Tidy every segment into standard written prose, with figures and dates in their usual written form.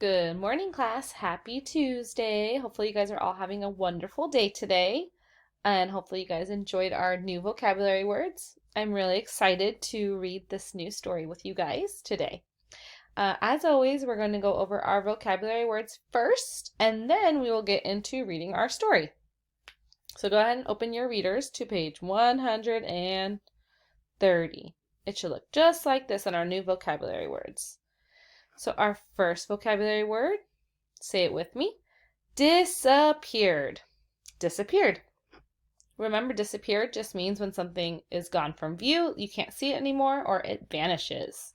Good morning, class. Happy Tuesday. Hopefully, you guys are all having a wonderful day today, and hopefully, you guys enjoyed our new vocabulary words. I'm really excited to read this new story with you guys today. As always, we're going to go over our vocabulary words first, and then we will get into reading our story. So go ahead and open your readers to page 130. It should look just like this on our new vocabulary words. So our first vocabulary word, say it with me, disappeared. Disappeared. Remember, disappeared just means when something is gone from view, you can't see it anymore, or it vanishes.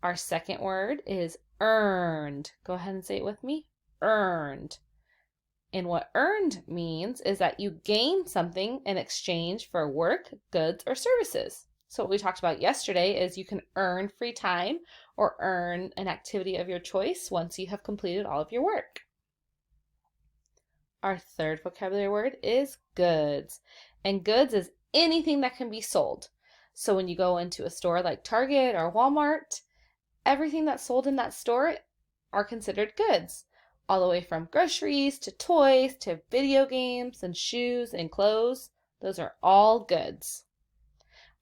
Our second word is earned. Go ahead and say it with me, earned. And what earned means is that you gain something in exchange for work, goods, or services. So what we talked about yesterday is you can earn free time or earn an activity of your choice once you have completed all of your work. Our third vocabulary word is goods. And goods is anything that can be sold. So when you go into a store like Target or Walmart, everything that's sold in that store are considered goods. All the way from groceries to toys to video games and shoes and clothes. Those are all goods.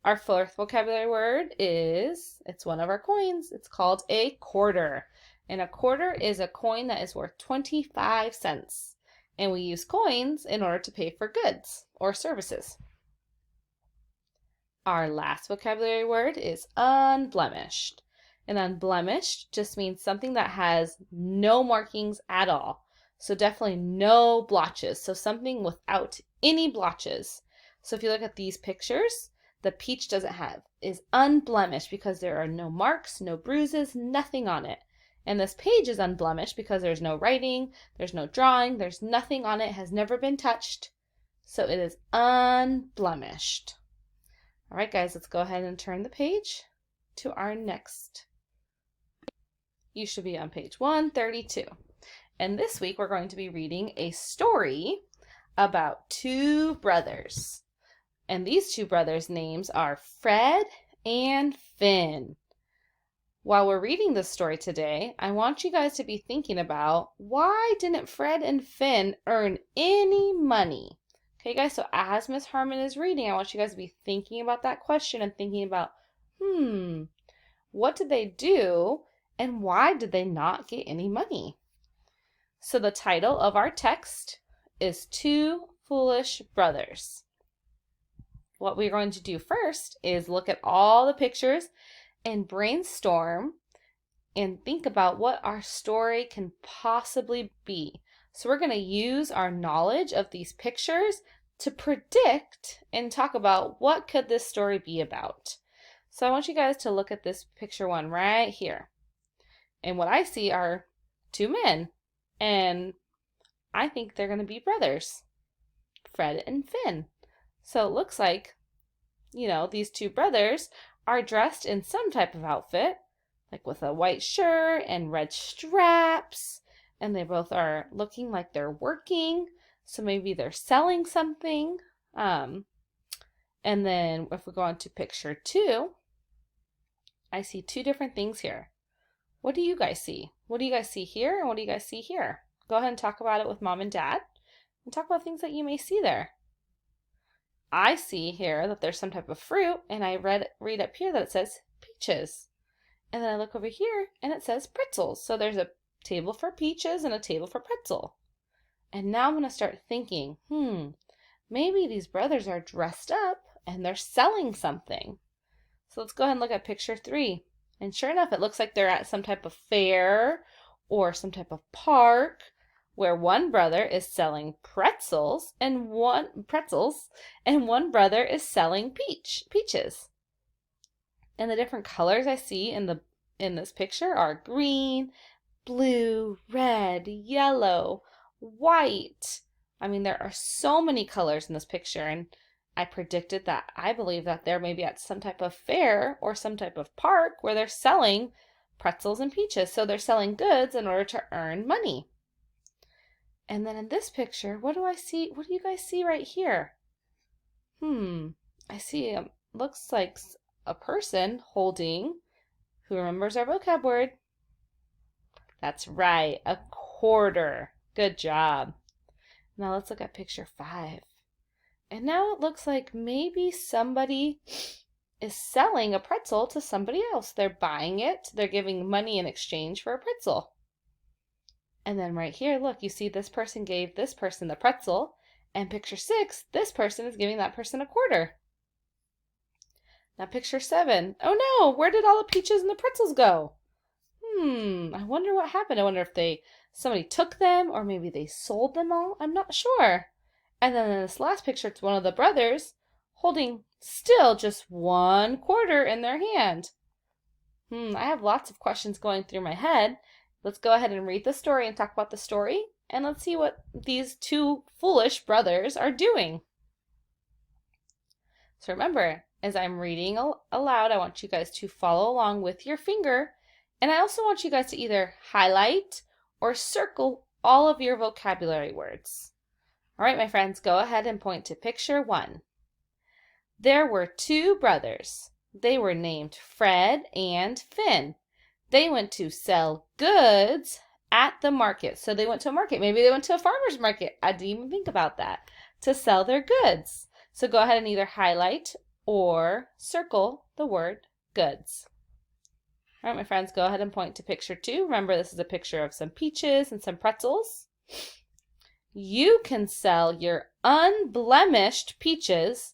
Our fourth vocabulary word it's one of our coins. It's called a quarter. And a quarter is a coin that is worth 25 cents. And we use coins in order to pay for goods or services. Our last vocabulary word is unblemished. And unblemished just means something that has no markings at all. So definitely no blotches. So something without any blotches. So if you look at these pictures, the peach is unblemished because there are no marks, no bruises, nothing on it. And this page is unblemished because there's no writing, there's no drawing, there's nothing on it, has never been touched. So it is unblemished. All right, guys, let's go ahead and turn the page to our next. You should be on page 132. And this week we're going to be reading a story about two brothers. And these two brothers' names are Fred and Finn. While we're reading this story today, I want you guys to be thinking about why didn't Fred and Finn earn any money? Okay, guys, so as Miss Harmon is reading, I want you guys to be thinking about that question and thinking about, what did they do and why did they not get any money? So the title of our text is Two Foolish Brothers. What we're going to do first is look at all the pictures and brainstorm and think about what our story can possibly be. So we're going to use our knowledge of these pictures to predict and talk about what could this story be about. So I want you guys to look at this picture one right here. And what I see are two men, and I think they're going to be brothers, Fred and Finn. So it looks like, these two brothers are dressed in some type of outfit, like with a white shirt and red straps, and they both are looking like they're working, so maybe they're selling something. And then if we go on to picture two, I see two different things here. What do you guys see? What do you guys see here, and what do you guys see here? Go ahead and talk about it with mom and dad, and talk about things that you may see there. I see here that there's some type of fruit, and I read up here that it says peaches. And then I look over here, and it says pretzels. So there's a table for peaches and a table for pretzel. And now I'm going to start thinking, maybe these brothers are dressed up, and they're selling something. So let's go ahead and look at picture 3. And sure enough, it looks like they're at some type of fair or some type of park, where one brother is selling pretzels and one brother is selling peaches. And the different colors I see in this picture are green, blue, red, yellow, white. I mean, there are so many colors in this picture, and I believe that they're maybe at some type of fair or some type of park where they're selling pretzels and peaches. So they're selling goods in order to earn money. And then in this picture, what do I see? What do you guys see right here? I see, looks like a person holding, who remembers our vocab word? That's right, a quarter. Good job. Now let's look at picture 5. And now it looks like maybe somebody is selling a pretzel to somebody else. They're buying it. They're giving money in exchange for a pretzel. And then right here, look, you see this person gave this person the pretzel. And picture 6, this person is giving that person a quarter. Now picture 7. Oh no, where did all the peaches and the pretzels go? I wonder what happened. I wonder if somebody took them or maybe they sold them all. I'm not sure. And then in this last picture, it's one of the brothers holding still just 1 quarter in their hand. I have lots of questions going through my head. Let's go ahead and read the story and talk about the story. And let's see what these 2 foolish brothers are doing. So remember, as I'm reading aloud, I want you guys to follow along with your finger. And I also want you guys to either highlight or circle all of your vocabulary words. All right, my friends, go ahead and point to picture 1. There were 2 brothers. They were named Fred and Finn. They went to sell goods at the market. So they went to a market. Maybe they went to a farmer's market. I didn't even think about that. To sell their goods. So go ahead and either highlight or circle the word goods. All right, my friends, go ahead and point to picture 2. Remember, this is a picture of some peaches and some pretzels. You can sell your unblemished peaches.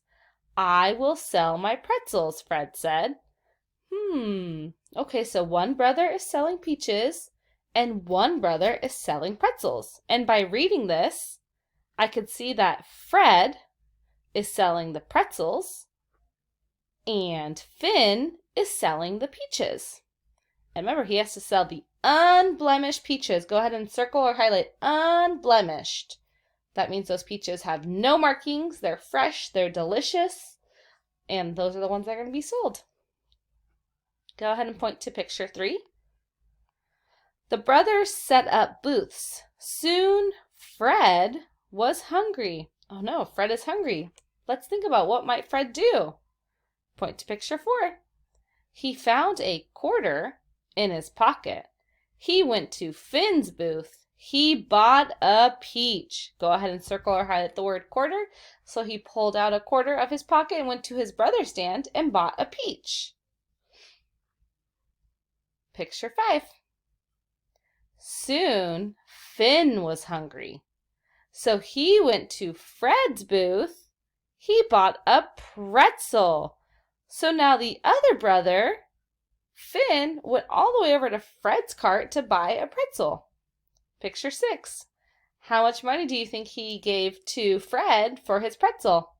I will sell my pretzels, Fred said. Okay, so one brother is selling peaches and one brother is selling pretzels. And by reading this, I could see that Fred is selling the pretzels and Finn is selling the peaches. And remember, he has to sell the unblemished peaches. Go ahead and circle or highlight unblemished. That means those peaches have no markings. They're fresh. They're delicious. And those are the ones that are going to be sold. Go ahead and point to picture 3. The brothers set up booths. Soon, Fred was hungry. Oh no, Fred is hungry. Let's think about what might Fred do. Point to picture 4. He found a quarter in his pocket. He went to Finn's booth. He bought a peach. Go ahead and circle or highlight the word quarter. So he pulled out a quarter of his pocket and went to his brother's stand and bought a peach. Picture 5. Soon, Finn was hungry. So he went to Fred's booth. He bought a pretzel. So now the other brother, Finn, went all the way over to Fred's cart to buy a pretzel. Picture 6. How much money do you think he gave to Fred for his pretzel?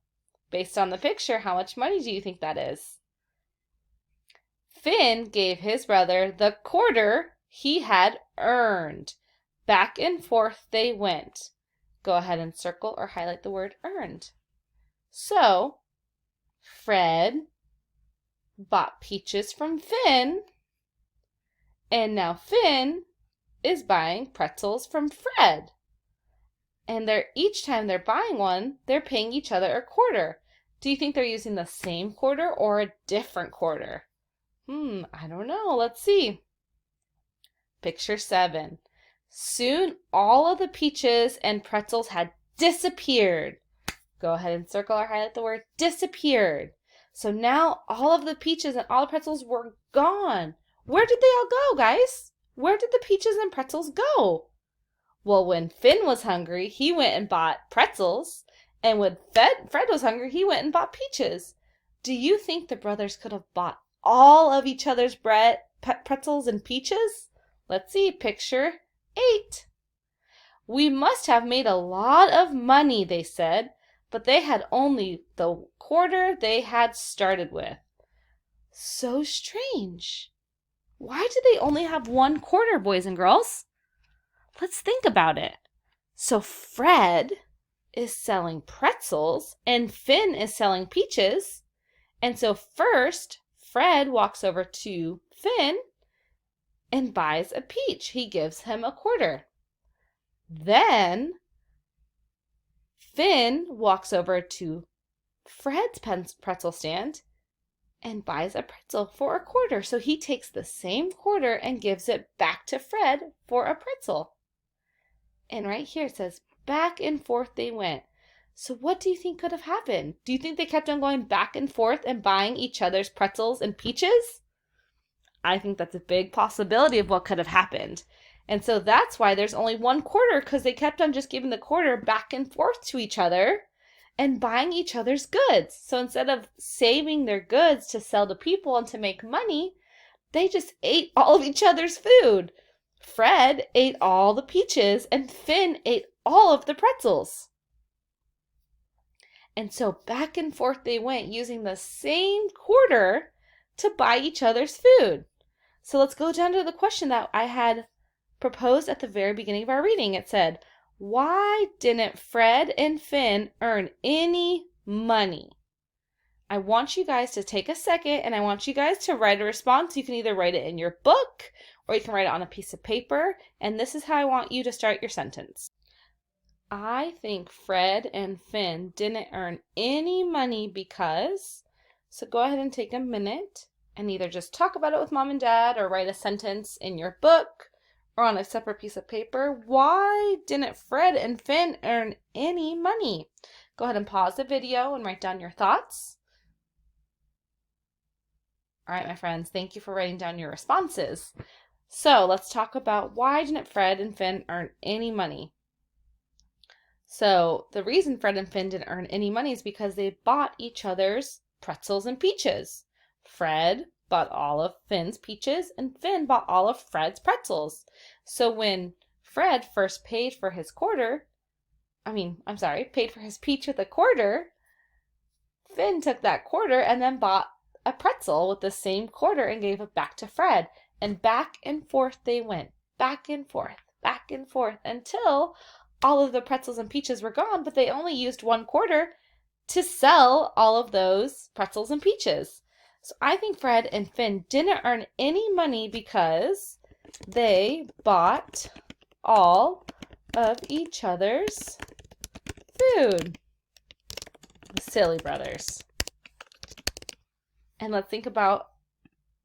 Based on the picture, how much money do you think that is? Finn gave his brother the quarter he had earned. Back and forth they went. Go ahead and circle or highlight the word earned. So, Fred bought peaches from Finn, and now Finn is buying pretzels from Fred. And each time they're buying one, they're paying each other a quarter. Do you think they're using the same quarter or a different quarter? I don't know. Let's see. Picture 7. Soon all of the peaches and pretzels had disappeared. Go ahead and circle or highlight the word disappeared. So now all of the peaches and all the pretzels were gone. Where did they all go, guys? Where did the peaches and pretzels go? Well, when Finn was hungry, he went and bought pretzels. And when Fred was hungry, he went and bought peaches. Do you think the brothers could have bought all of each other's pretzels and peaches? Let's see, picture 8. We must have made a lot of money, they said, but they had only the quarter they had started with. So strange. Why did they only have 1 quarter, boys and girls? Let's think about it. So Fred is selling pretzels and Finn is selling peaches. And so first, Fred walks over to Finn and buys a peach. He gives him a quarter. Then Finn walks over to Fred's pretzel stand and buys a pretzel for a quarter. So he takes the same quarter and gives it back to Fred for a pretzel. And right here it says, back and forth they went. So what do you think could have happened? Do you think they kept on going back and forth and buying each other's pretzels and peaches? I think that's a big possibility of what could have happened. And so that's why there's only one quarter, because they kept on just giving the quarter back and forth to each other and buying each other's goods. So instead of saving their goods to sell to people and to make money, they just ate all of each other's food. Fred ate all the peaches and Finn ate all of the pretzels. And so back and forth they went using the same quarter to buy each other's food. So let's go down to the question that I had proposed at the very beginning of our reading. It said, why didn't Fred and Finn earn any money? I want you guys to take a second and I want you guys to write a response. You can either write it in your book or you can write it on a piece of paper. And this is how I want you to start your sentence. I think Fred and Finn didn't earn any money because, so go ahead and take a minute and either just talk about it with mom and dad or write a sentence in your book or on a separate piece of paper. Why didn't Fred and Finn earn any money? Go ahead and pause the video and write down your thoughts. All right, my friends, thank you for writing down your responses. So let's talk about why didn't Fred and Finn earn any money? So the reason Fred and Finn didn't earn any money is because they bought each other's pretzels and peaches. Fred bought all of Finn's peaches and Finn bought all of Fred's pretzels. So when Fred first paid for his paid for his peach with a quarter, Finn took that quarter and then bought a pretzel with the same quarter and gave it back to Fred. And back and forth they went, back and forth until all of the pretzels and peaches were gone, but they only used one quarter to sell all of those pretzels and peaches. So I think Fred and Finn didn't earn any money because they bought all of each other's food. Silly brothers. And let's think about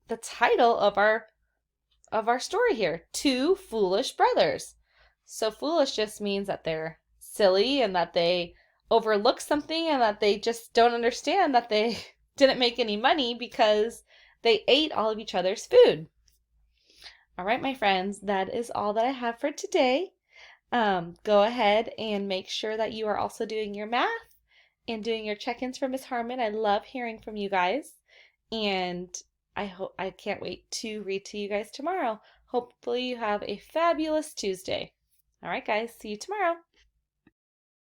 the title of our story here, Two Foolish Brothers. So foolish just means that they're silly and that they overlook something and that they just don't understand that they didn't make any money because they ate all of each other's food. All right, my friends, that is all that I have for today. Go ahead and make sure that you are also doing your math and doing your check-ins for Miss Harmon. I love hearing from you guys, and I can't wait to read to you guys tomorrow. Hopefully you have a fabulous Tuesday. All right, guys, see you tomorrow.